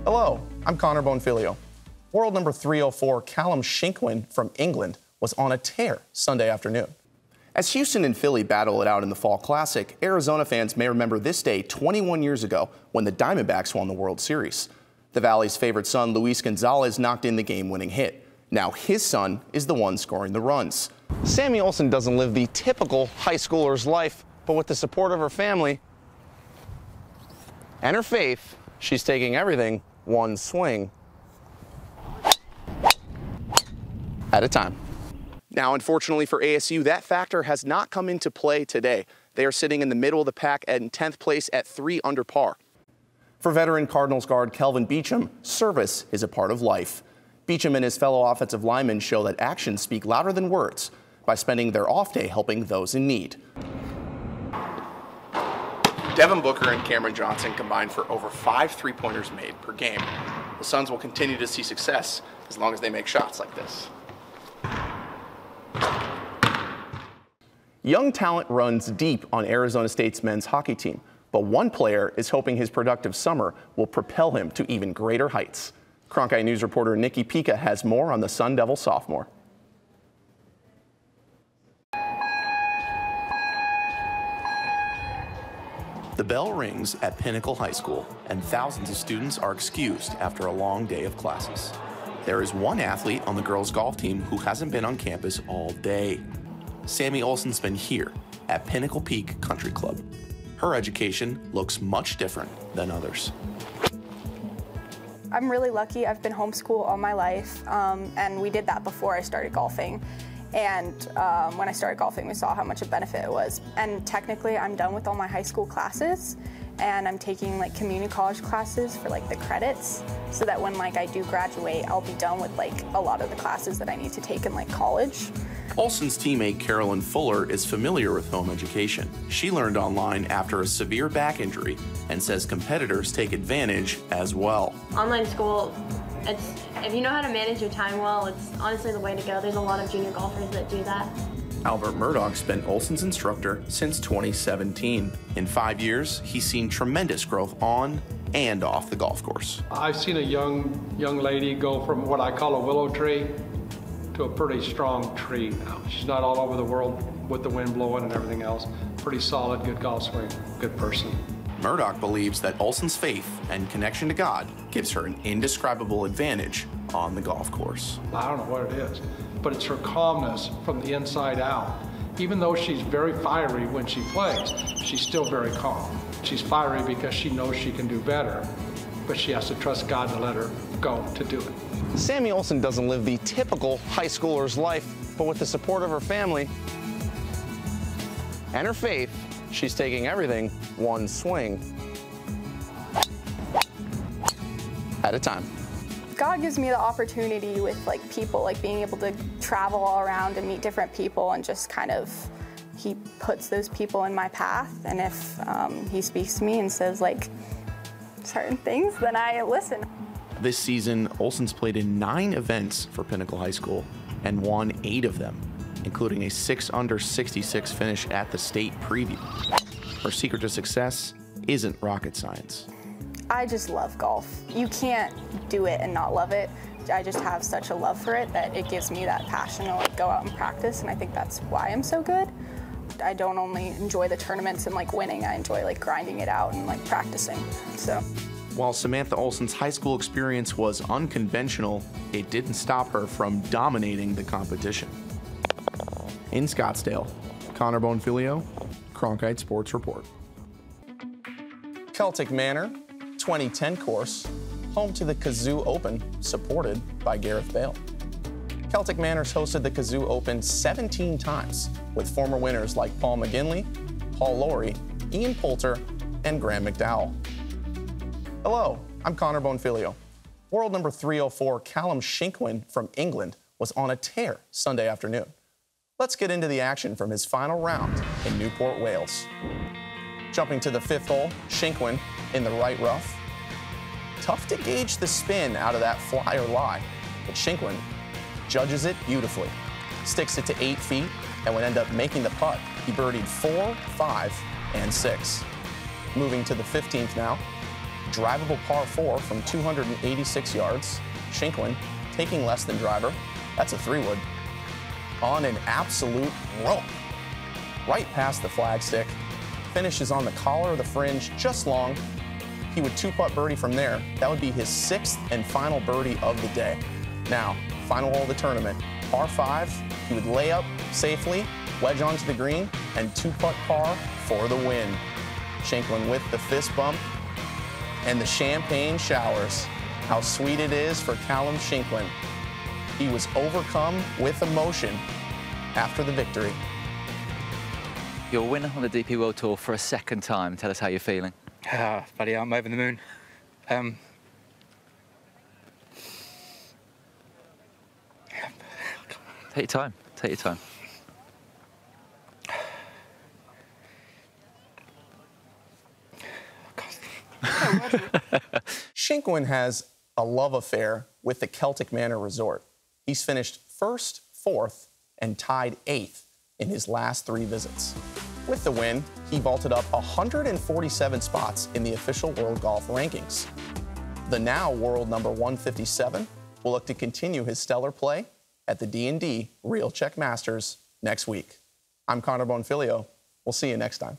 Hello, I'm Conor Bonfiglio. World number 304 Callum Shinkwin from England was on a tear Sunday afternoon. As Houston and Philly battle it out in the Fall Classic, Arizona fans may remember this day 21 years ago when the Diamondbacks won the World Series. The Valley's favorite son, Luis Gonzalez, knocked in the game-winning hit. Now his son is the one scoring the runs. Sammy Olson doesn't live the typical high schooler's life, but with the support of her family and her faith, she's taking everything one swing at a time. Now, unfortunately for ASU, that factor has not come into play today. They are sitting in the middle of the pack at 10th place at 3 under par. For veteran Cardinals guard Kelvin Beachum, service is a part of life. Beachum and his fellow offensive linemen show that actions speak louder than words by spending their off day helping those in need. Devin Booker and Cameron Johnson combined for over 5 three-pointers made per game. The Suns will continue to see success as long as they make shots like this. Young talent runs deep on Arizona State's men's hockey team, but one player is hoping his productive summer will propel him to even greater heights. Cronkite News reporter Nikki Pika has more on the Sun Devil sophomore. The bell rings at Pinnacle High School, and thousands of students are excused after a long day of classes. There is one athlete on the girls' golf team who hasn't been on campus all day. Sammy Olson's been here at Pinnacle Peak Country Club. Her education looks much different than others. I'm really lucky. I've been homeschooled all my life, and we did that before I started golfing. And when I started golfing, we saw how much a benefit it was. And technically, I'm done with all my high school classes, and I'm taking like community college classes for like the credits, so that when like I do graduate, I'll be done with like a lot of the classes that I need to take in like college. Olson's teammate Carolyn Fuller is familiar with home education. She learned online after a severe back injury and says competitors take advantage as well. Online school, if you know how to manage your time well, it's honestly the way to go. There's a lot of junior golfers that do that. Albert Murdoch's been Olson's instructor since 2017. In 5 years, he's seen tremendous growth on and off the golf course. I've seen a young lady go from what I call a willow tree to a pretty strong tree now. She's not all over the world with the wind blowing and everything else. Pretty solid, good golf swing, good person. Murdoch believes that Olson's faith and connection to God gives her an indescribable advantage on the golf course. I don't know what it is, but it's her calmness from the inside out. Even though she's very fiery when she plays, she's still very calm. She's fiery because she knows she can do better, but she has to trust God to let her go to do it. Sammy Olson doesn't live the typical high schooler's life, but with the support of her family and her faith, she's taking everything one swing at a time. God gives me the opportunity with like people, like being able to travel all around and meet different people, and just kind of, he puts those people in my path. And if he speaks to me and says like certain things, then I listen. This season, Olson's played in 9 events for Pinnacle High School and won 8 of them, including a 6 under 66 finish at the state preview. Her secret to success isn't rocket science. I just love golf. You can't do it and not love it. I just have such a love for it that it gives me that passion to like go out and practice, and I think that's why I'm so good. I don't only enjoy the tournaments and like winning, I enjoy like grinding it out and like practicing, so. While Samantha Olson's high school experience was unconventional, it didn't stop her from dominating the competition. In Scottsdale, Conor Bonfiglio, Cronkite Sports Report. Celtic Manor, 2010 course, home to the Kazoo Open, supported by Gareth Bale. Celtic Manor's hosted the Kazoo Open 17 times, with former winners like Paul McGinley, Paul Lawrie, Ian Poulter, and Graham McDowell. Hello, I'm Conor Bonfiglio. World number 304 Callum Shinkwin from England was on a tear Sunday afternoon. Let's get into the action from his final round in Newport, Wales. Jumping to the 5th hole, Shinkwin in the right rough. Tough to gauge the spin out of that fly or lie, but Shinkwin judges it beautifully. Sticks it to 8 feet and would end up making the putt. He birdied 4, 5, and 6. Moving to the 15th now. drivable par 4 from 286 yards. Shinklin taking less than driver. That's a 3-wood. On an absolute rope. Right past the flagstick. Finishes on the collar of the fringe, just long. He would 2-putt birdie from there. That would be his 6th and final birdie of the day. Now, final hole of the tournament. Par 5, he would lay up safely, wedge onto the green, and 2-putt par for the win. Shinklin with the fist bump and the champagne showers. How sweet it is for Callum Shinklin. He was overcome with emotion after the victory. You're a winner on the DP World Tour for a second time. Tell us how you're feeling. Buddy, I'm over the moon. Take your time. Take your time. Shinklin has a love affair with the Celtic Manor Resort. He's finished 1st, 4th, and tied 8th in his last 3 visits. With the win, he vaulted up 147 spots in the official World Golf Rankings. The now world number 157 will look to continue his stellar play at the D&D Real Check Masters next week. I'm Conor Bonfiglio. We'll see you next time.